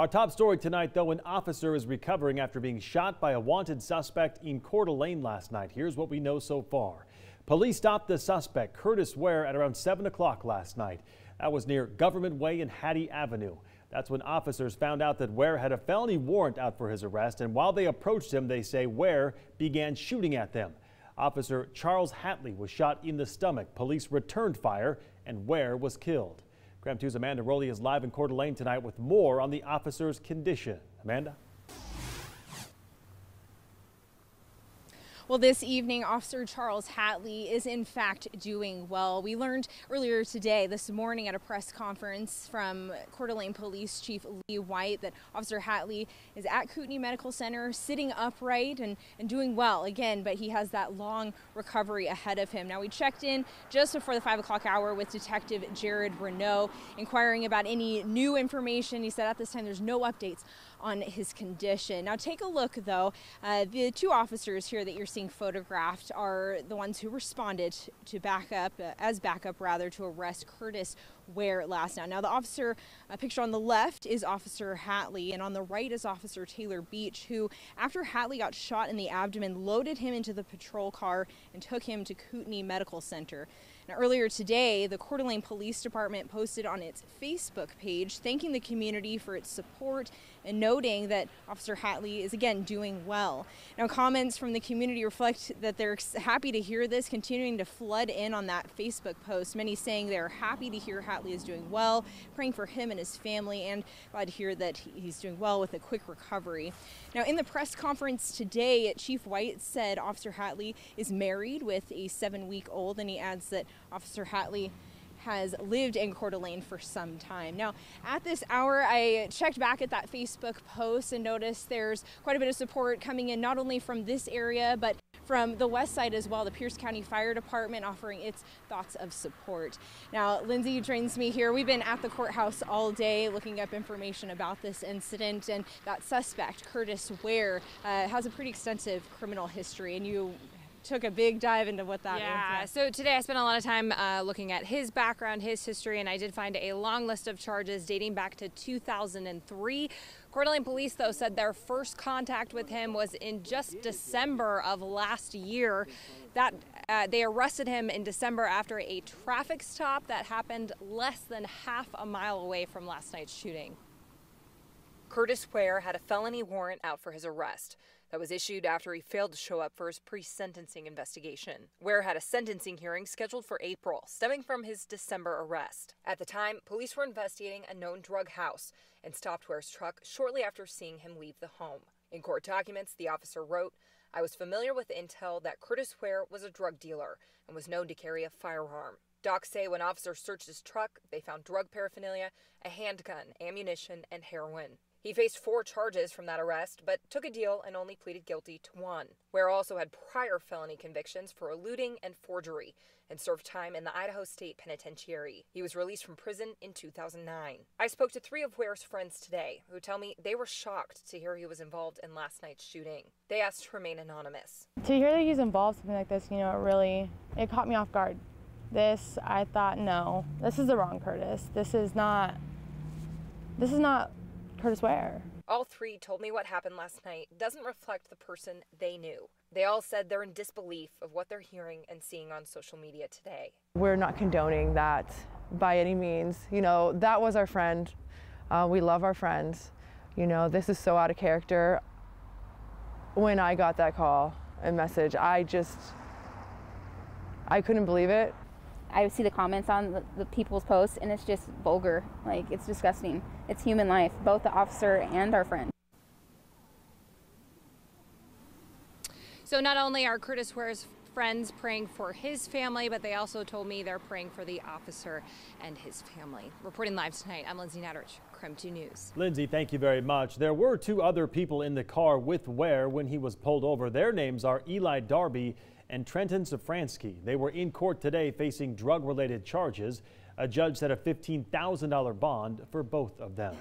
Our top story tonight, though, an officer is recovering after being shot by a wanted suspect in Coeur d'Alene last night. Here's what we know so far. Police stopped the suspect, Curtis Ware, at around 7 o'clock last night. That was near Government Way and Hattie Avenue. That's when officers found out that Ware had a felony warrant out for his arrest, and while they approached him, they say Ware began shooting at them. Officer Charles Hatley was shot in the stomach. Police returned fire, and Ware was killed. KREM 2's Amanda Roley is live in Coeur d'Alene tonight with more on the officer's condition. Amanda? Well, this evening, Officer Charles Hatley is in fact doing well. We learned earlier today, this morning at a press conference from Coeur d'Alene Police Chief Lee White, that Officer Hatley is at Kootenai Medical Center sitting upright and doing well again, but he has that long recovery ahead of him. Now, we checked in just before the 5 o'clock hour with Detective Jared Renault, inquiring about any new information. He said at this time there's no updates on his condition. Now, take a look, though. The two officers here that you're seeing photographed are the ones who responded to backup to arrest Curtis Ware last night. Now, the officer picture on the left is Officer Hatley, and on the right is Officer Taylor Beach, who, after Hatley got shot in the abdomen, loaded him into the patrol car and took him to Kootenai Medical Center. Now, earlier today, the Coeur d'Alene Police Department posted on its Facebook page thanking the community for its support and noting that Officer Hatley is again doing well. Now, comments from the community reflect that they're happy to hear this, continuing to flood in on that Facebook post. Many saying they're happy to hear Hatley is doing well, praying for him and his family, and glad to hear that he's doing well with a quick recovery. Now, in the press conference today, Chief White said Officer Hatley is married with a 7-week-old, and he adds that Officer Hatley has lived in Coeur d'Alene for some time. Now, at this hour, I checked back at that Facebook post and noticed there's quite a bit of support coming in, not only from this area, but from the west side as well. The Pierce County Fire Department offering its thoughts of support. Now, Lindsay joins me here. We've been at the courthouse all day looking up information about this incident, and that suspect, Curtis Ware, has a pretty extensive criminal history, and you took a big dive into what that is. Yeah, so today I spent a lot of time looking at his background, his history, and I did find a long list of charges dating back to 2003. Coeur d'Alene police, though, said their first contact with him was in just December of last year. That they arrested him in December after a traffic stop that happened less than half a mile away from last night's shooting. Curtis Ware had a felony warrant out for his arrest that was issued after he failed to show up for his pre-sentencing investigation. Ware had a sentencing hearing scheduled for April, stemming from his December arrest. At the time, police were investigating a known drug house and stopped Ware's truck shortly after seeing him leave the home. In court documents, the officer wrote, "I was familiar with intel that Curtis Ware was a drug dealer and was known to carry a firearm." Docs say when officers searched his truck, they found drug paraphernalia, a handgun, ammunition, and heroin. He faced 4 charges from that arrest, but took a deal and only pleaded guilty to 1. Ware also had prior felony convictions for eluding and forgery and served time in the Idaho State Penitentiary. He was released from prison in 2009. I spoke to 3 of Ware's friends today who tell me they were shocked to hear he was involved in last night's shooting. They asked to remain anonymous. To hear that he's involved in something like this, it caught me off guard. I thought, no, this is the wrong Curtis. This is not Curtis Ware. All 3 told me what happened last night doesn't reflect the person they knew. They all said they're in disbelief of what they're hearing and seeing on social media today. We're not condoning that by any means. That was our friend. We love our friends. This is so out of character. When I got that call and message, I couldn't believe it. I see the comments on the people's posts, and it's just vulgar. It's disgusting. It's human life, both the officer and our friend. So not only are Curtis Ware's friends praying for his family, but they also told me they're praying for the officer and his family. Reporting live tonight, I'm Lindsay Nadrich, KREM 2 News. Lindsay, thank you very much. There were 2 other people in the car with Ware when he was pulled over. Their names are Eli Darby and Trenton Safransky. They were in court today facing drug-related charges. A judge set a $15,000 bond for both of them.